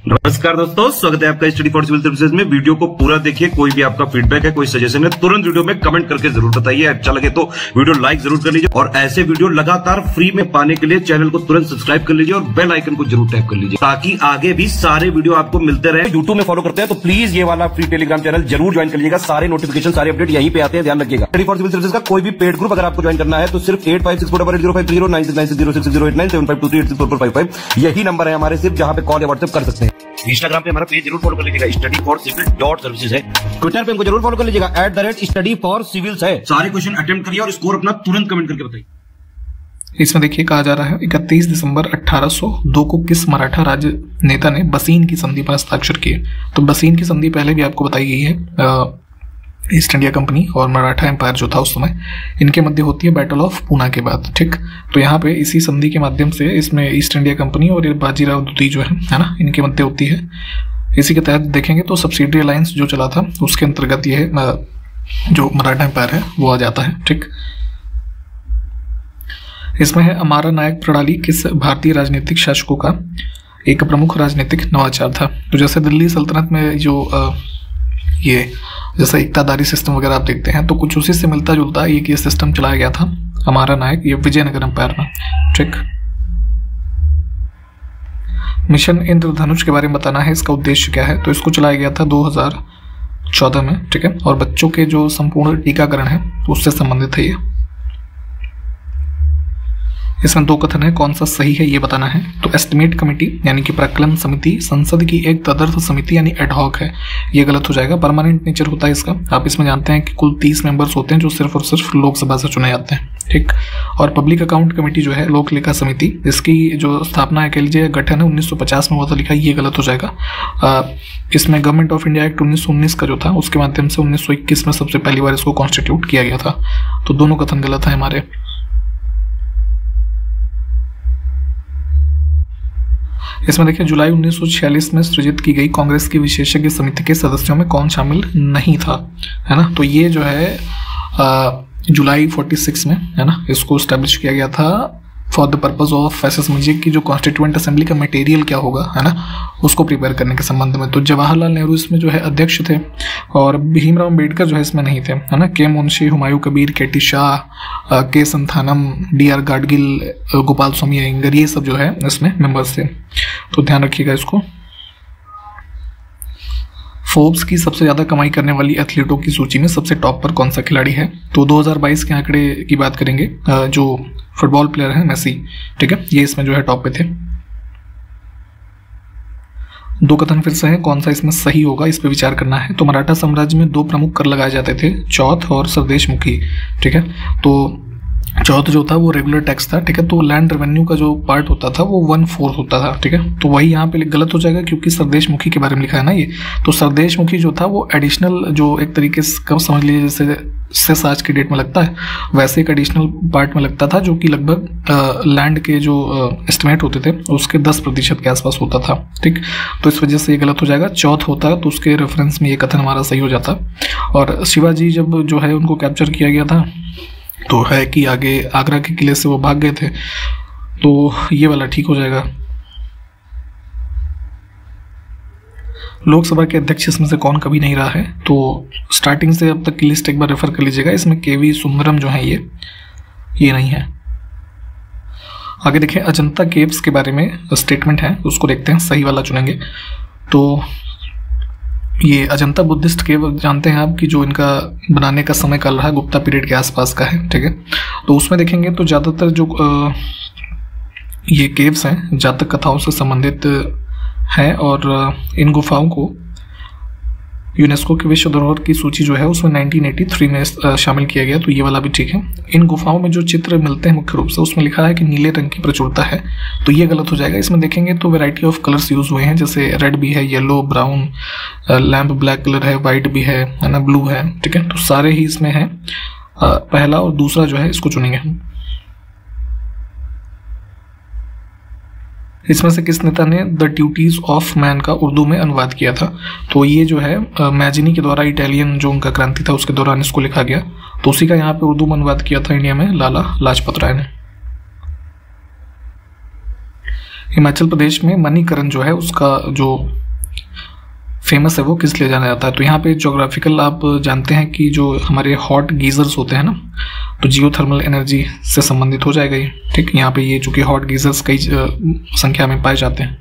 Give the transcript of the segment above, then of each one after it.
नमस्कार दोस्तों, स्वागत है आपका स्टडी फॉर सिविल सर्विसेज में। वीडियो को पूरा देखिए। कोई भी आपका फीडबैक है, कोई सजेशन है, तुरंत वीडियो में कमेंट करके जरूर बताइए। अच्छा लगे तो वीडियो लाइक जरूर कर लीजिए और ऐसे वीडियो लगातार फ्री में पाने के लिए चैनल को तुरंत सब्सक्राइब कर लीजिए और बेल आइकन को जरूर टैप कर लीजिए ताकि आगे भी सारे वीडियो आपको मिलते रहे। यूट्यूब में फॉलो करते हैं तो प्लीज ये वाला फ्री टेलीग्राम चैनल जरूर ज्वाइन कर लीजिएगा। सारे नोटिफिकेशन, सारे अपडेट यहीं पे आते हैं, ध्यान रखिएगा। स्टडी फॉर सिविल सर्विसेज का कोई भी पेड ग्रुप अगर आपको ज्वाइन करना है तो सिर्फ 8564805309696083860445 यही नंबर है हमारे, सिर्फ जहां पे कॉल या व्हाट्सएप कर सकते हैं। इंस्टाग्राम पे हमारा पेज जरूर फॉलो कर लीजिएगा, स्टडी फॉर सिविल .सर्विसेज है। ट्विटर पे हमको जरूर फॉलो कर लीजिएगा, @study for civils है। सारे क्वेश्चन अटेम्प्ट करिए और स्कोर अपना तुरंत कमेंट करके बताइए। इसमें देखिए कहा जा रहा है 31 दिसंबर 1802 को किस मराठा राज्य नेता ने बसीन की संधि पर हस्ताक्षर किए। तो बसीन की संधि पहले भी आपको बताई गई है। ईस्ट इंडिया कंपनी और मराठा एम्पायर जो था उस समय, इनके मध्य होती है बैटल ऑफ पूना के बाद। ठीक, तो यहाँ पे इसी संधि के माध्यम से इसमें ईस्ट इंडिया कंपनी और ये बाजीराव द्वितीय जो है ना, इनके मध्य होती है। इसी के तहत देखेंगे तो सब्सिडरी अलायंस जो चला था उसके अंतर्गत ये जो मराठा एम्पायर है वो आ जाता है। ठीक, इसमें है अमारा नायक प्रणाली किस भारतीय राजनीतिक शासकों का एक प्रमुख राजनीतिक नवाचार था। तो जैसे दिल्ली सल्तनत में जो ये जैसा इक्तादारी सिस्टम वगैरह आप देखते हैं तो कुछ उसी से मिलता जुलता एक ये सिस्टम चलाया गया था हमारा नायक, ये विजयनगर एम्पायर में। ठीक, मिशन इंद्रधनुष के बारे में बताना है, इसका उद्देश्य क्या है। तो इसको चलाया गया था 2014 में। ठीक है, और बच्चों के जो संपूर्ण टीकाकरण है उससे संबंधित है ये। इसमें दो कथन है, कौन सा सही है ये बताना है। तो एस्टिमेट कमेटी यानी कि प्राक्कलन समिति संसद की एक तदर्थ समिति यानी एडहॉक है, ये गलत हो जाएगा। परमानेंट नेचर होता है इसका। आप इसमें जानते हैं कि कुल 30 मेंबर्स होते हैं जो सिर्फ और सिर्फ लोकसभा से चुने जाते हैं। ठीक, और पब्लिक अकाउंट कमेटी जो है लोक लेखा समिति, इसकी जो स्थापना है कह लीजिए गठन है 1950 में हुआ था, लिखा ये गलत हो जाएगा। इसमें गवर्नमेंट ऑफ इंडिया एक्ट 1919 का जो था उसके माध्यम से 1921 में सबसे पहली बार इसको कॉन्स्टिट्यूट किया गया था। तो दोनों कथन गलत है हमारे। इसमें देखिए जुलाई 1946 में सृजित की गई कांग्रेस की विशेषज्ञ समिति के सदस्यों में कौन शामिल नहीं था, है ना। तो ये जो है जुलाई 46 में, है ना, इसको स्टैब्लिश किया गया था फॉर द पर्पज ऑफ, ऐसे समझिए कि जो कॉन्स्टिट्यूएंट असेंबली का मटेरियल क्या होगा, है ना, उसको प्रिपेयर करने के संबंध में। तो जवाहरलाल नेहरू इसमें जो है अध्यक्ष थे और भीमराव अम्बेडकर जो है इसमें नहीं थे, है ना। के मुंशी, हुमायूं कबीर, केटी शाह, के संथानम, DR गाडगिल, गोपाल स्वामी अयंगर, ये सब जो है इसमें मेंबर्स थे। तो ध्यान रखिएगा इसको। फोर्ब्स की सबसे ज़्यादा कमाई करने वाली एथलीटों की सूची में सबसे टॉप पर कौन सा खिलाड़ी है। तो 2022 के आंकड़े की बात करेंगे। जो फुटबॉल प्लेयर है मेसी, ठीक है, ये इसमें जो है टॉप पे थे। दो कथन फिर से हैं, कौन सा इसमें सही होगा इस पे विचार करना है। तो मराठा साम्राज्य में दो प्रमुख कर लगाए जाते थे, चौथ और स्वदेशमुखी। ठीक है, तो चौथ जो था वो रेगुलर टैक्स था। ठीक है, तो लैंड रेवेन्यू का जो पार्ट होता था वो 1/4 होता था। ठीक है, तो वही यहाँ पे गलत हो जाएगा क्योंकि स्वदेशमुखी के बारे में लिखा है ना ये। तो स्वदेशमुखी जो था वो एडिशनल, जो एक तरीके से कब समझ लीजिए जैसे सेस आज की डेट में लगता है वैसे एक एडिशनल पार्ट में लगता था, जो कि लगभग लैंड के जो एस्टिमेट होते थे उसके 10% के आसपास होता था। ठीक, तो इस वजह से ये गलत हो जाएगा। चौथ होता तो उसके रेफरेंस में ये कथन हमारा सही हो जाता। और शिवाजी जब जो है उनको कैप्चर किया गया था तो है कि आगे आगरा के किले से वो भाग गए थे, तो ये वाला ठीक हो जाएगा। लोकसभा के अध्यक्ष इसमें से कौन कभी नहीं रहा है। तो स्टार्टिंग से अब तक की लिस्ट एक बार रेफर कर लीजिएगा। इसमें KV सुंदरम जो है ये नहीं है। आगे देखें, अजंता केव्स के बारे में स्टेटमेंट है, उसको देखते हैं, सही वाला चुनेंगे। तो ये अजंता बुद्धिस्ट केव जानते हैं आप कि जो इनका बनाने का समय काल रहा गुप्ता पीरियड के आसपास का है। ठीक है, तो उसमें देखेंगे तो ज़्यादातर जो ये केव्स हैं जातक कथाओं से संबंधित हैं और इन गुफाओं को यूनेस्को की विश्व धरोहर की सूची जो है उसमें 1983 में शामिल किया गया। तो ये वाला भी ठीक है। इन गुफाओं में जो चित्र मिलते हैं मुख्य रूप से उसमें लिखा है कि नीले रंग की प्रचुरता है, तो ये गलत हो जाएगा। इसमें देखेंगे तो वैरायटी ऑफ कलर्स यूज हुए हैं, जैसे रेड भी है, yellow, brown, lamp black colour है, वाइट भी है ना, ब्लू है। ठीक है, तो सारे ही इसमें है। पहला और दूसरा जो है इसको चुनेंगे हम। इसमें से किस नेता ने द ड्यूटीज ऑफ मैन का उर्दू में अनुवाद किया था। तो ये जो है मैजिनी के द्वारा इटालियन जो उनका क्रांति था उसके दौरान इसको लिखा गया, तो उसी का यहाँ पे उर्दू में अनुवाद किया था इंडिया में लाला लाजपत राय ने। हिमाचल प्रदेश में मणिकरण जो है उसका जो फेमस है वो किस लिए जाना जाता है? तो यहाँ पे ज्योग्राफिकल आप जानते हैं कि जो हमारे हॉट गीजर्स होते हैं ना, तो जियोथर्मल एनर्जी से संबंधित हो जाएगा ये। ठीक, यहाँ पे ये चूंकि हॉट गीजर्स कई संख्या में पाए जाते हैं।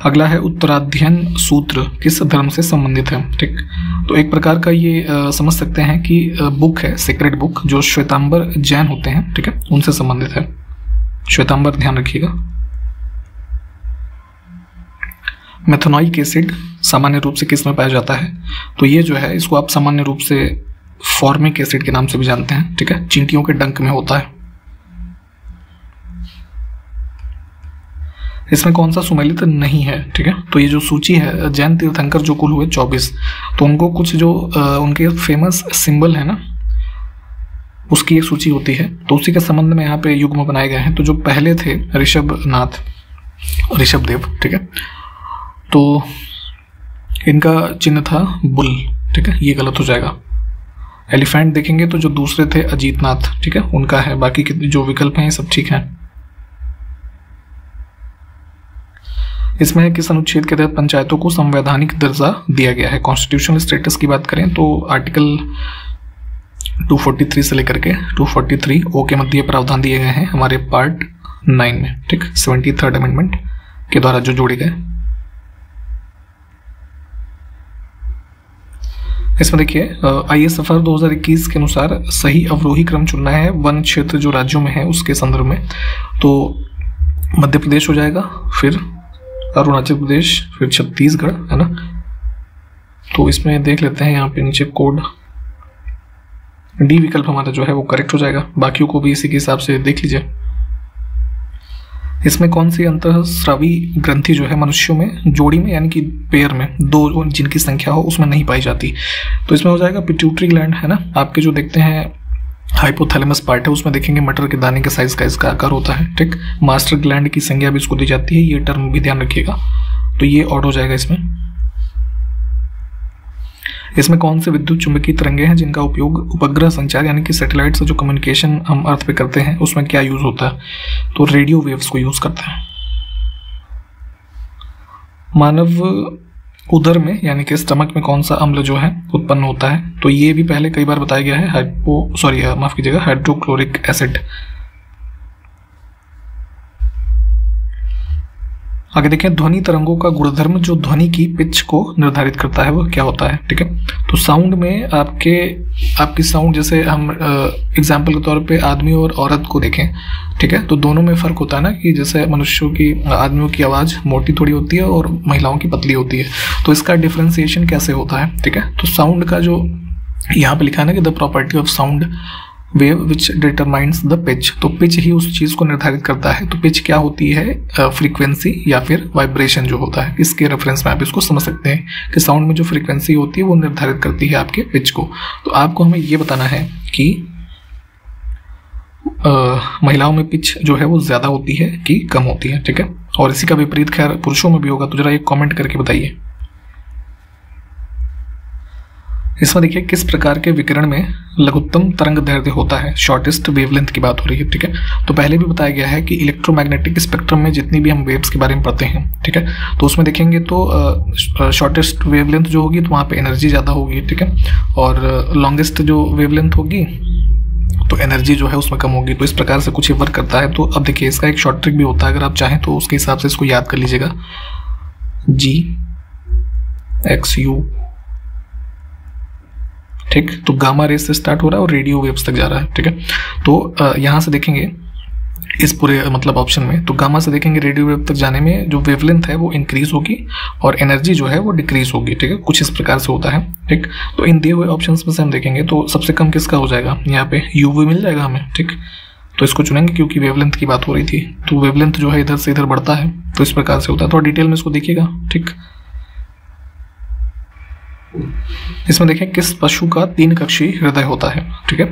अगला है उत्तराध्ययन सूत्र किस धर्म से संबंधित है? ठीक, तो एक प्रकार का ये समझ सकते हैं कि बुक है, सीक्रेट बुक, जो श्वेतांबर जैन होते हैं, ठीक है, उनसे संबंधित है। श्वेतांबर ध्यान रखिएगा। मेथनोइक एसिड सामान्य रूप से किस में पाया जाता है? तो ये जो है इसको आप सामान्य रूप से फॉर्मिक एसिड के नाम से भी जानते हैं। ठीक है, चींटियों के डंक में होता है। इसमें कौन सा सुमेलित नहीं है? ठीक है, तो ये जो सूची है, जैन तीर्थंकर जो कुल हुए 24, तो उनको कुछ जो उनके फेमस सिंबल है ना, उसकी एक सूची होती है। तो उसी के संबंध में यहाँ पे युग्म बनाए गए हैं। तो जो पहले थे ऋषभदेव, ठीक है, तो इनका चिन्ह था बुल। ठीक है, ये गलत हो जाएगा। एलिफेंट देखेंगे तो जो दूसरे थे अजीतनाथ, ठीक है, उनका है। बाकी के जो विकल्प हैं सब ठीक हैं। इसमें किस अनुच्छेद के तहत पंचायतों को संवैधानिक दर्जा दिया गया है? कॉन्स्टिट्यूशनल स्टेटस की बात करें तो आर्टिकल 243 से लेकर के 243 ओ के मध्य प्रावधान दिए गए हैं हमारे पार्ट 9 में। ठीक, 73rd अमेंडमेंट के द्वारा जो जोड़े गए। इसमें देखिए ISFR 2021 के अनुसार सही अवरोही क्रम चुनना है वन क्षेत्र जो राज्यों में है उसके संदर्भ में। तो मध्य प्रदेश हो जाएगा, फिर अरुणाचल प्रदेश, फिर छत्तीसगढ़, है ना। तो इसमें देख लेते हैं यहाँ पे नीचे कोड डी विकल्प हमारा जो है वो करेक्ट हो जाएगा। बाकियों को भी इसी के हिसाब से देख लीजिए। इसमें कौन सी अंतःस्रावी ग्रंथि जो है मनुष्यों में जोड़ी में यानी कि पेयर में दो जिनकी संख्या हो उसमें नहीं पाई जाती? तो इसमें हो जाएगा पिट्यूटरी ग्लैंड, है ना। आपके जो देखते हैं हाइपोथैलेमस पार्ट है उसमें देखेंगे मटर के दाने के साइज का इसका आकार होता है। ठीक, मास्टर ग्लैंड की संज्ञा भी इसको दी जाती है, ये टर्म भी ध्यान रखिएगा। तो ये ऑड हो जाएगा इसमें। इसमें कौन से विद्युत चुंबकीय तरंगे हैं जिनका उपयोग उपग्रह संचार यानी कि सैटेलाइट से जो कम्युनिकेशन हम अर्थ पे करते हैं उसमें क्या यूज होता है? तो रेडियो वेव्स को यूज करते हैं। मानव उदर में यानी कि स्टमक में कौन सा अम्ल जो है उत्पन्न होता है? तो ये भी पहले कई बार बताया गया है, हाइड्रोक्लोरिक एसिड। आगे देखें, ध्वनि तरंगों का गुणधर्म जो ध्वनि की पिच को निर्धारित करता है वो क्या होता है? ठीक है, तो साउंड में आपकी साउंड, जैसे हम एग्जाम्पल के तौर पे आदमी और औरत को देखें, ठीक है, तो दोनों में फर्क होता है ना, कि जैसे मनुष्यों की, आदमियों की आवाज़ मोटी थोड़ी होती है और महिलाओं की पतली होती है। तो इसका डिफ्रेंसिएशन कैसे होता है? ठीक है, तो साउंड का जो यहाँ पे लिखा है ना कि the property of sound wave which determines the pitch, तो पिच ही उस चीज को निर्धारित करता है। तो पिच क्या होती है? फ्रीक्वेंसी या फिर वाइब्रेशन जो होता है। इसके रेफरेंस में आप इसको समझ सकते हैं कि साउंड में जो फ्रीक्वेंसी होती है वो निर्धारित करती है आपके पिच को। तो आपको हमें ये बताना है कि महिलाओं में पिच जो है वो ज्यादा होती है कि कम होती है। ठीक है, और इसी का विपरीत खैर पुरुषों में भी होगा। तो जरा एक कॉमेंट करके बताइए। इसमें देखिए, किस प्रकार के विकिरण में लघुत्तम तरंग दैर्ध्य होता है? शॉर्टेस्ट वेवलेंथ की बात हो रही है। ठीक है, तो पहले भी बताया गया है कि इलेक्ट्रोमैग्नेटिक स्पेक्ट्रम में जितनी भी हम वेव्स के बारे में पढ़ते हैं, ठीक है, तो उसमें देखेंगे तो शॉर्टेस्ट वेवलेंथ जो होगी तो वहाँ पे एनर्जी ज़्यादा होगी। ठीक है, और लॉन्गेस्ट जो वेवलेंथ होगी तो एनर्जी जो है उसमें कम होगी। तो इस प्रकार से कुछ वर्क करता है। तो अब देखिए, इसका एक शॉर्ट ट्रिक भी होता है, अगर आप चाहें तो उसके हिसाब से इसको याद कर लीजिएगा। GXU, ठीक, तो गामा रेस से स्टार्ट हो रहा है और रेडियो वेव्स तक जा रहा है। ठीक है, तो यहाँ से देखेंगे इस पूरे मतलब ऑप्शन में, तो गामा से देखेंगे रेडियो वेव तक जाने में जो वेवलेंथ है वो इंक्रीज होगी और एनर्जी जो है वो डिक्रीज होगी। ठीक है, कुछ इस प्रकार से होता है। ठीक, तो इन दिए हुए ऑप्शंस में से हम देखेंगे तो सबसे कम किसका हो जाएगा? यहाँ पे UV मिल जाएगा हमें। ठीक, तो इसको चुनेंगे क्योंकि वेवलेंथ की बात हो रही थी। तो वेवलेंथ जो है इधर से इधर बढ़ता है, तो इस प्रकार से होता है। थोड़ा डिटेल में इसको देखिएगा। ठीक, इसमें देखें किस पशु का 3 कक्षीय हृदय होता है। ठीक है,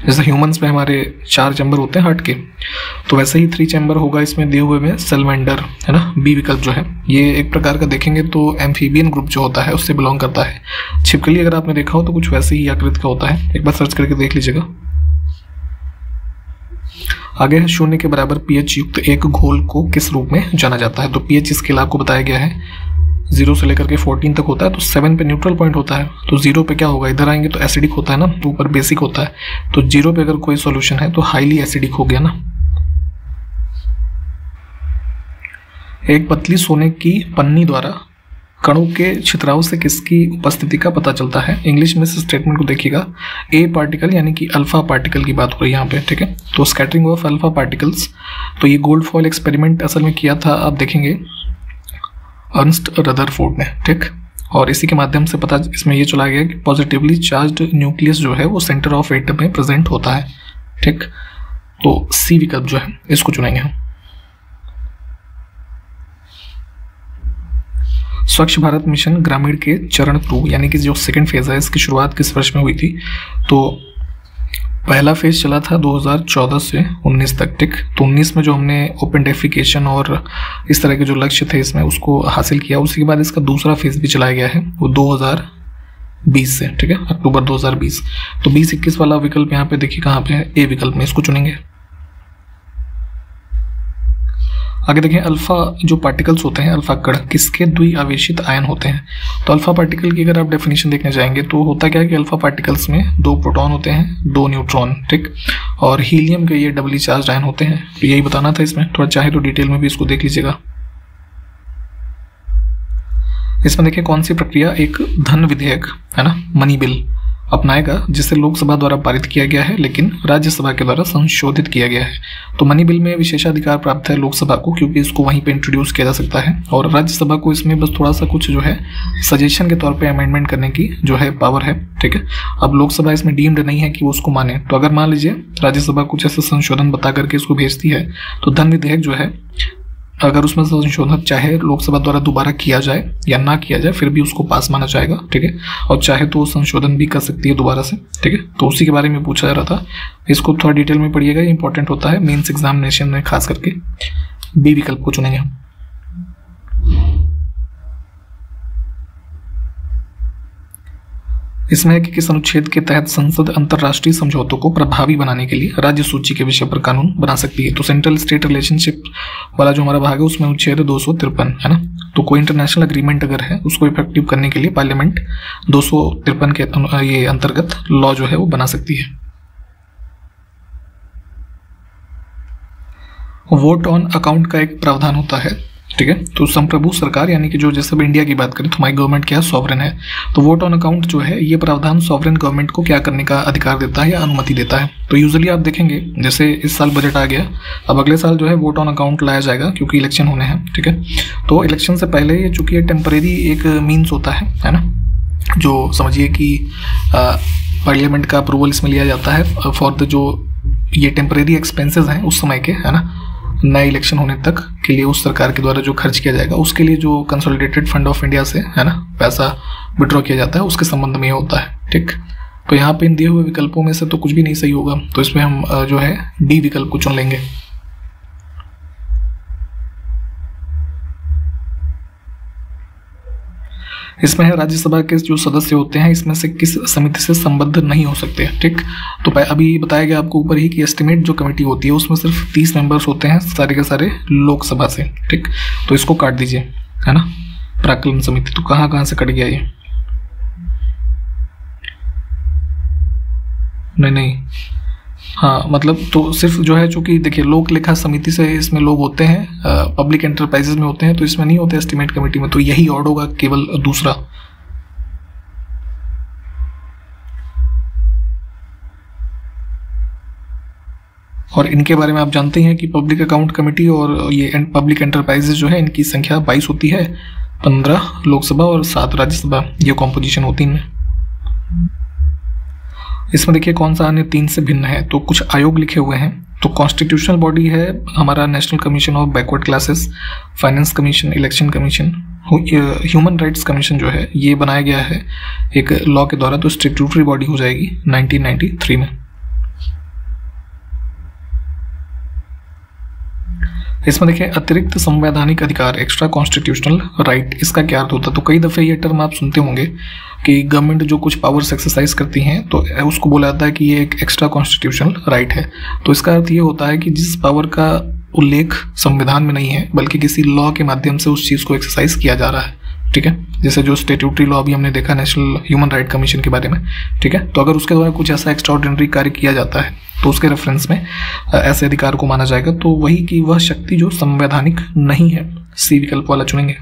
जैसे ह्यूमंस में हमारे 4 चैम्बर होते हैं हार्ट के, तो वैसे ही 3 चैम्बर होगा इसमें दिए हुए में सैलमेंडर, है ना। बी विकल्प जो है ये एक प्रकार का देखेंगे तो एम्फीबियन ग्रुप जो होता है उससे बिलोंग करता है। छिपकली अगर आपने देखा हो तो कुछ वैसे ही आकृति का होता है, एक बार सर्च करके देख लीजिएगा। आगे है 0 के बराबर pH युक्त एक घोल को किस रूप में जाना जाता है। तो pH स्केल आपको बताया गया है 0 से लेकर के 14 तक होता है। तो 7 पे न्यूट्रल पॉइंट होता है, तो 0 पे क्या होगा, इधर आएंगे तो एसिडिक होता है ना, तो ऊपर बेसिक होता है। तो 0 पे अगर कोई सॉल्यूशन है तो हाईली एसिडिक हो गया ना। एक पतली सोने की पन्नी द्वारा कणों के छितराव से किसकी उपस्थिति का पता चलता है। इंग्लिश में इस स्टेटमेंट को देखिएगा, ए पार्टिकल यानी कि अल्फा पार्टिकल की बात हो रही है यहाँ पे, ठीक है। तो स्कैटरिंग ऑफ अल्फा पार्टिकल्स, तो ये गोल्ड फॉइल एक्सपेरिमेंट असल में किया था, आप देखेंगे अर्नस्ट रदरफोर्ड ने, ठीक। और इसी के माध्यम से पता इसमें ये चला गया कि पॉजिटिवली चार्ज्ड न्यूक्लियस जो है वो सेंटर ऑफ एटम में प्रेजेंट होता है, ठीक। तो सी विकल्प जो है इसको चुनेंगे हम। स्वच्छ भारत मिशन ग्रामीण के चरण 2 यानी कि जो सेकंड फेज है, इसकी शुरुआत किस वर्ष में हुई थी। तो पहला फेज चला था 2014 से 19 तक, ठीक। तो 19 में जो हमने ओपन डेफिकेशन और इस तरह के जो लक्ष्य थे इसमें उसको हासिल किया। उसी के बाद इसका दूसरा फेज भी चलाया गया है, वो 2020 से, ठीक है, अक्टूबर 2020। तो 20-21 वाला विकल्प यहाँ पे देखिए कहाँ पे है, ए विकल्प में, इसको चुनेंगे। आगे देखें, अल्फा जो पार्टिकल्स होते हैं, अल्फा कण किसके द्विआवेशित आयन होते हैं। तो अल्फा पार्टिकल की अगर आप डेफिनेशन देखने जाएंगे तो होता क्या है कि अल्फा पार्टिकल्स में 2 प्रोटॉन होते हैं, 2 न्यूट्रॉन, ठीक। और हीलियम के ये डबली चार्ज आयन होते हैं। तो यही बताना था इसमें, थोड़ा चाहे तो डिटेल में भी इसको देख लीजिएगा। इसमें देखिए कौन सी प्रक्रिया एक धन विधेयक है ना, मनी बिल अपनाएगा, जिसे लोकसभा द्वारा पारित किया गया है लेकिन राज्यसभा के द्वारा संशोधित किया गया है। तो मनी बिल में विशेषाधिकार प्राप्त है लोकसभा को, क्योंकि इसको वहीं पे इंट्रोड्यूस किया जा सकता है, और राज्यसभा को इसमें बस थोड़ा सा कुछ जो है सजेशन के तौर पे अमेंडमेंट करने की जो है पावर है, ठीक है। अब लोकसभा इसमें डीम्ड नहीं है कि वो उसको माने। तो अगर मान लीजिए राज्यसभा कुछ ऐसे संशोधन बता करके इसको भेजती है तो धन विधेयक जो है अगर उसमें संशोधन चाहे लोकसभा द्वारा दोबारा किया जाए या ना किया जाए फिर भी उसको पास माना जाएगा, ठीक है। और चाहे तो संशोधन भी कर सकती है दोबारा से, ठीक है। तो उसी के बारे में पूछा जा रहा था, इसको थोड़ा डिटेल में पढ़िएगा, ये इंपॉर्टेंट होता है मेंस एग्जामिनेशन में खास करके। बी विकल्प को चुनेंगे हम। इसमें है कि किस अनुच्छेद के तहत संसद अंतर्राष्ट्रीय समझौतों को प्रभावी बनाने के लिए राज्य सूची के विषय पर कानून बना सकती है। तो सेंट्रल स्टेट रिलेशनशिप वाला जो हमारा भाग है उसमें अनुच्छेद 253 है ना। तो कोई इंटरनेशनल अग्रीमेंट अगर है उसको इफेक्टिव करने के लिए पार्लियामेंट 253 के ये अंतर्गत लॉ जो है वो बना सकती है। वोट ऑन अकाउंट का एक प्रावधान होता है, ठीक है। तो संप्रभु सरकार यानी कि जो जैसे इंडिया की बात करें तो हमारी गवर्नमेंट क्या है, सॉवरेन है। तो वोट ऑन अकाउंट जो है ये प्रावधान सॉवरेन गवर्नमेंट को क्या करने का अधिकार देता है या अनुमति देता है। तो यूजुअली आप देखेंगे जैसे इस साल बजट आ गया, अब अगले साल जो है वोट ऑन अकाउंट लाया जाएगा क्योंकि इलेक्शन होने हैं, ठीक है। तो इलेक्शन से पहले ये चूंकि टेम्परेरी एक मीन्स होता है ना, जो समझिए कि पार्लियामेंट का अप्रूवल इसमें लिया जाता है फॉर द जो ये टेम्परेरी एक्सपेंसेस हैं उस समय के, है ना, नए इलेक्शन होने तक के लिए उस सरकार के द्वारा जो खर्च किया जाएगा उसके लिए जो कंसोलिडेटेड फंड ऑफ इंडिया से, है ना, पैसा विड्रॉ किया जाता है उसके संबंध में ये होता है, ठीक। तो यहाँ पे इन दिए हुए विकल्पों में से तो कुछ भी नहीं सही होगा, तो इसमें हम जो है डी विकल्प को चुन लेंगे। इसमें है राज्यसभा के जो सदस्य होते हैं इसमें से किस समिति से संबद्ध नहीं हो सकते, ठीक। तो अभी बताया गया आपको ऊपर ही कि एस्टिमेट जो कमेटी होती है उसमें सिर्फ 30 मेंबर्स होते हैं सारे के सारे लोकसभा से, ठीक। तो इसको काट दीजिए, है ना, प्राक्कलन समिति। तो कहाँ से कट गया ये, नहीं, हाँ मतलब तो सिर्फ जो है चूंकि देखिए लोक लेखा समिति से इसमें लोग होते हैं, पब्लिक एंटरप्राइजेज में होते हैं, तो इसमें नहीं होते एस्टिमेट कमेटी में, तो यही ऑड होगा केवल दूसरा। और इनके बारे में आप जानते हैं कि पब्लिक अकाउंट कमेटी और ये पब्लिक एंटरप्राइजेज जो है इनकी संख्या 22 होती है, 15 लोकसभा और 7 राज्यसभा, ये कॉम्पोजिशन होती है इनमें। इसमें देखिए कौन सा अन्य 3 से भिन्न है, तो कुछ आयोग लिखे हुए हैं। तो कॉन्स्टिट्यूशनल बॉडी है हमारा national commission of backward classes, finance commission, election commission, human rights commission जो है ये बनाया गया है एक लॉ के द्वारा, तो स्टैट्यूटरी बॉडी हो जाएगी 1993 में। इसमें देखिए अतिरिक्त संवैधानिक अधिकार, एक्स्ट्रा कॉन्स्टिट्यूशनल राइट, इसका क्या अर्थ होता है? तो कई दफ़े ये टर्म आप सुनते होंगे कि गवर्नमेंट जो कुछ पावर्स एक्सरसाइज करती हैं तो उसको बोला जाता है कि ये एक एक्स्ट्रा कॉन्स्टिट्यूशनल राइट है। तो इसका अर्थ ये होता है कि जिस पावर का उल्लेख संविधान में नहीं है बल्कि किसी लॉ के माध्यम से उस चीज़ को एक्सरसाइज किया जा रहा है, ठीक है। जैसे जो स्टेट्यूटरी लॉ भी हमने देखा नेशनल ह्यूमन राइट कमीशन के बारे में, ठीक है। तो अगर उसके द्वारा कुछ ऐसा एक्स्ट्राऑर्डिनरी कार्य किया जाता है तो उसके रेफरेंस में ऐसे अधिकार को माना जाएगा। तो वही कि वह शक्ति जो संवैधानिक नहीं है, सी विकल्प वाला चुनेंगे।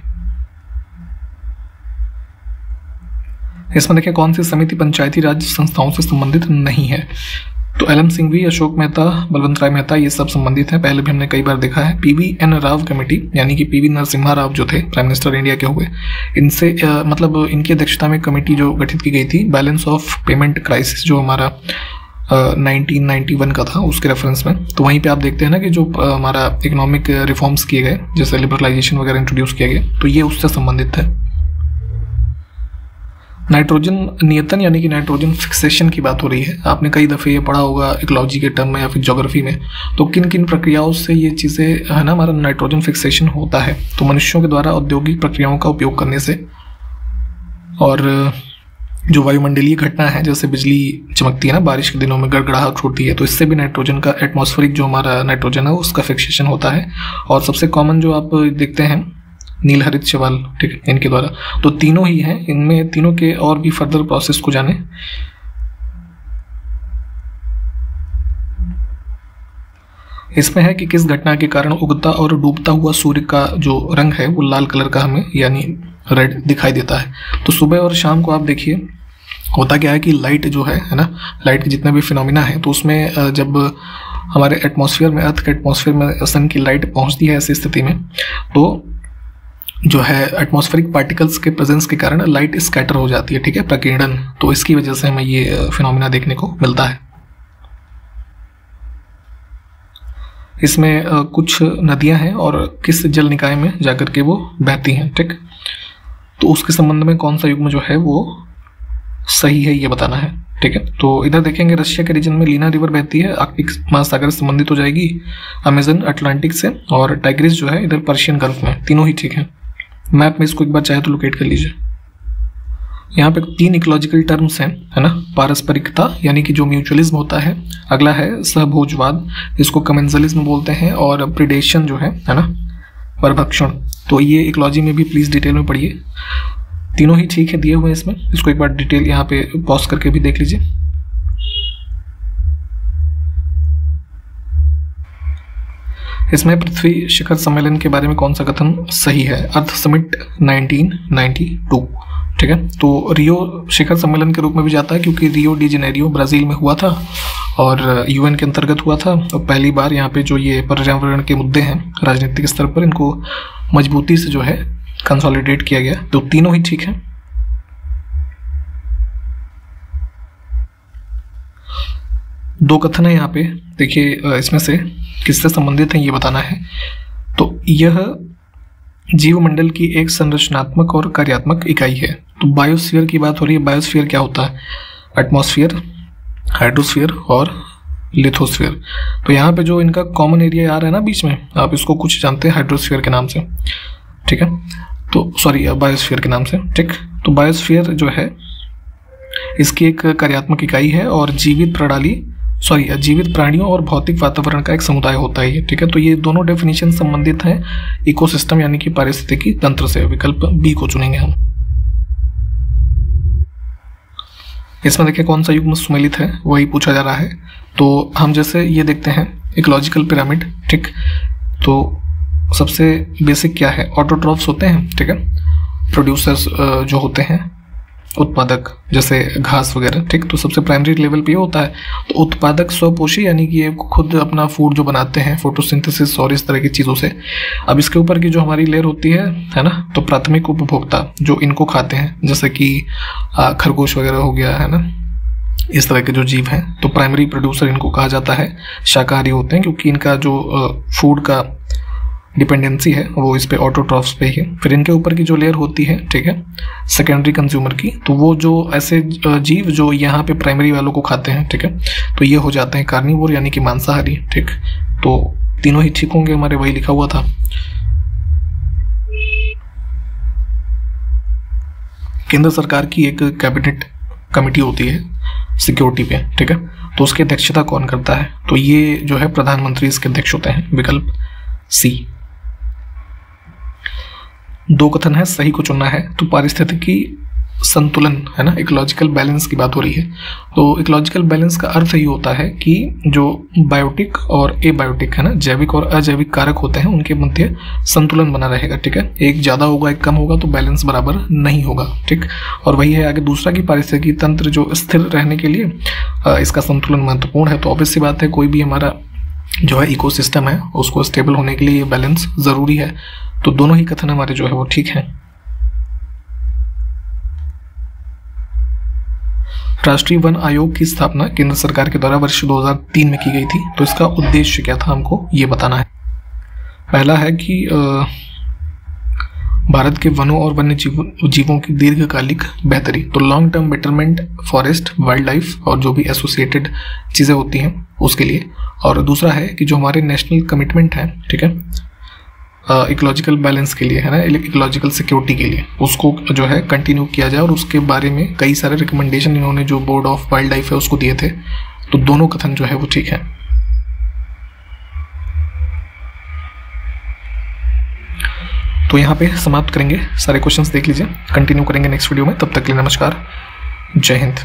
इसमें देखिए कौन सी समिति पंचायती राज संस्थाओं से संबंधित नहीं है? तो एल.एम. सिंघवी, अशोक मेहता, बलवंत राय मेहता, ये सब संबंधित हैं, पहले भी हमने कई बार देखा है। पीवी.एन. राव कमेटी यानी कि पीवी नरसिम्हा राव जो थे प्राइम मिनिस्टर इंडिया के हुए, इनसे मतलब इनकी अध्यक्षता में कमेटी जो गठित की गई थी बैलेंस ऑफ पेमेंट क्राइसिस जो हमारा 1991 का था उसके रेफरेंस में। तो वहीं पे आप देखते हैं ना कि जो हमारा इकोनॉमिक रिफॉर्म्स किए गए जैसे लिबरलाइजेशन वगैरह इंट्रोड्यूस किया गया, तो ये उससे संबंधित है। नाइट्रोजन नियतन यानी कि नाइट्रोजन फिक्सेशन की बात हो रही है। आपने कई दफ़े ये पढ़ा होगा इकोलॉजी के टर्म में या फिर ज्योग्राफी में। तो किन किन प्रक्रियाओं से ये चीज़ें है ना हमारा नाइट्रोजन फिक्सेशन होता है? तो मनुष्यों के द्वारा औद्योगिक प्रक्रियाओं का उपयोग करने से, और जो वायुमंडलीय घटना है जैसे बिजली चमकती है ना बारिश के दिनों में, गड़गड़ाहट होती है, तो इससे भी नाइट्रोजन का एटमॉस्फेरिक जो हमारा नाइट्रोजन है उसका फिक्सेशन होता है। और सबसे कॉमन जो आप देखते हैं नील हरित शैवाल, ठीक है, इनके द्वारा। तो तीनों ही हैं, इनमें तीनों के और भी फर्दर प्रोसेस को जाने। इसमें है कि किस घटना के कारण उगता और डूबता हुआ सूर्य का जो रंग है वो लाल कलर का हमें यानी रेड दिखाई देता है। तो सुबह और शाम को आप देखिए होता क्या है कि लाइट जो है ना, लाइट के जितने भी फिनोमिना है तो उसमें जब हमारे एटमॉस्फेयर में, अर्थ के एटमॉस्फेयर में सन की लाइट पहुंचती है ऐसी स्थिति में, तो जो है एटमॉस्फेरिक पार्टिकल्स के प्रेजेंस के कारण लाइट स्कैटर हो जाती है, ठीक है, प्रकीर्णन। तो इसकी वजह से हमें ये फिनोमिना देखने को मिलता है। इसमें कुछ नदियां हैं और किस जल निकाय में जाकर के वो बहती हैं, ठीक। तो उसके संबंध में कौन सा युग्म जो है वो सही है ये बताना है, ठीक है। तो इधर देखेंगे रशिया के रीजन में लीना रिवर बहती है, आर्कटिक महासागर से संबंधित हो जाएगी, अमेजन अटलांटिक से, और टाइग्रिस जो है इधर पर्शियन गल्फ में। तीनों ही ठीक है। मैप में इसको एक बार चाहे तो लोकेट कर लीजिए। यहाँ पे 3 इकोलॉजिकल टर्म्स हैं, है ना। पारस्परिकता यानी कि जो म्यूचुअलिज्म होता है, अगला है सहभोजवाद, इसको कमेंजलिज्म बोलते हैं, और प्रिडेशन जो है ना, परभक्षण। तो ये इकोलॉजी में भी प्लीज डिटेल में पढ़िए। तीनों ही ठीक है दिए हुए हैं इसमें, इसको एक बार डिटेल यहाँ पे पॉज करके भी देख लीजिए। इसमें पृथ्वी शिखर सम्मेलन के बारे में कौन सा कथन सही है? अर्थ समिट 1992, ठीक है। तो रियो शिखर सम्मेलन के रूप में भी जाता है क्योंकि रियो डी जेनेरियो ब्राजील में हुआ था और यूएन के अंतर्गत हुआ था। और पहली बार यहाँ पे जो ये पर्यावरण के मुद्दे हैं राजनीतिक स्तर पर, इनको मजबूती से जो है कंसोलिडेट किया गया। तो तीनों ही ठीक है। दो कथन है यहाँ पे, देखिए इसमें से किससे संबंधित है ये बताना है। तो यह जीवमंडल की एक संरचनात्मक और कार्यात्मक इकाई है। तो बायोस्फीयर की बात हो रही है। बायोस्फीयर क्या होता है? एटमॉस्फेयर, हाइड्रोस्फीयर और लिथोस्फीयर। तो यहाँ पे जो इनका कॉमन एरिया आ रहा है ना बीच में, आप इसको कुछ जानते हैं हाइड्रोस्फीयर के नाम से, ठीक है। तो सॉरी बायोस्फीयर के नाम से, ठीक। तो बायोस्फीयर जो है इसकी एक कार्यात्मक इकाई है और जीवित प्राणियों और भौतिक वातावरण का एक समुदाय होता है ये, ठीक है। तो ये दोनों डेफिनेशन संबंधित हैं इकोसिस्टम यानी कि पारिस्थितिकी तंत्र से। विकल्प बी को चुनेंगे हम। इसमें देखिए कौन सा युग्म सुमेलित है वही पूछा जा रहा है। तो हम जैसे ये देखते हैं इकोलॉजिकल पिरामिड, ठीक। तो सबसे बेसिक क्या है? ऑटोट्रॉफ्स होते हैं, ठीक है, प्रोड्यूसर्स जो होते हैं, उत्पादक जैसे घास वगैरह, ठीक। तो सबसे प्राइमरी लेवल पे ये होता है। तो उत्पादक स्वपोषी यानी कि ये खुद अपना फूड जो बनाते हैं फोटोसिंथेसिस और इस तरह की चीज़ों से। अब इसके ऊपर की जो हमारी लेयर होती है ना, तो प्राथमिक उपभोक्ता जो इनको खाते हैं, जैसे कि खरगोश वगैरह हो गया, है ना, इस तरह के जो जीव हैं। तो प्राइमरी प्रोड्यूसर इनको कहा जाता है, शाकाहारी होते हैं क्योंकि इनका जो फूड का डिपेंडेंसी है वो इस पे ऑटोट्रॉफ्स पे ही है। फिर इनके ऊपर की जो लेयर होती है, ठीक है, सेकेंडरी कंज्यूमर की, तो वो जो ऐसे जीव जो यहाँ पे प्राइमरी वालों को खाते हैं, ठीक है, तो ये हो जाते हैं कार्निवोर यानी कि मांसाहारी, ठीक। तो तीनों ही ठीक होंगे हमारे, वही लिखा हुआ था। केंद्र सरकार की एक कैबिनेट कमेटी होती है सिक्योरिटी पे, ठीक है, तो उसकी अध्यक्षता कौन करता है? तो ये जो है प्रधानमंत्री इसके अध्यक्ष होते हैं, विकल्प सी। 2 कथन है, सही को चुनना है। तो पारिस्थितिकी संतुलन है ना, इकोलॉजिकल बैलेंस की बात हो रही है। तो इकोलॉजिकल बैलेंस का अर्थ ये होता है कि जो बायोटिक और एबायोटिक है ना, जैविक और अजैविक कारक होते हैं, उनके मध्य संतुलन बना रहेगा, ठीक है। एक ज़्यादा होगा एक कम होगा तो बैलेंस बराबर नहीं होगा, ठीक। और वही है आगे दूसरा कि पारिस्थितिकी तंत्र जो स्थिर रहने के लिए इसका संतुलन महत्वपूर्ण है। तो ऑब्वियस सी बात है, कोई भी हमारा जो है इकोसिस्टम है उसको स्टेबल होने के लिए ये बैलेंस ज़रूरी है। तो दोनों ही कथन हमारे जो है वो ठीक हैं। राष्ट्रीय वन आयोग की स्थापना केंद्र सरकार के द्वारा वर्ष 2003 में की गई थी। तो इसका उद्देश्य क्या था हमको ये बताना है। पहला है कि भारत के वनों और वन्य जीवों की दीर्घकालिक बेहतरी, तो long term betterment forest, wild life और जो भी एसोसिएटेड चीज़ें होती हैं उसके लिए। और दूसरा है कि जो हमारे नेशनल कमिटमेंट है, ठीक है, इकोलॉजिकल बैलेंस के लिए है ना, इकोलॉजिकल सिक्योरिटी के लिए, उसको जो है कंटिन्यू किया जाए। और उसके बारे में कई सारे रिकमेंडेशन इन्होंने जो बोर्ड ऑफ वाइल्ड लाइफ है उसको दिए थे। तो दोनों कथन जो है वो ठीक है। तो यहाँ पे समाप्त करेंगे, सारे क्वेश्चंस देख लीजिए, कंटिन्यू करेंगे नेक्स्ट वीडियो में। तब तक के लिए नमस्कार, जय हिंद।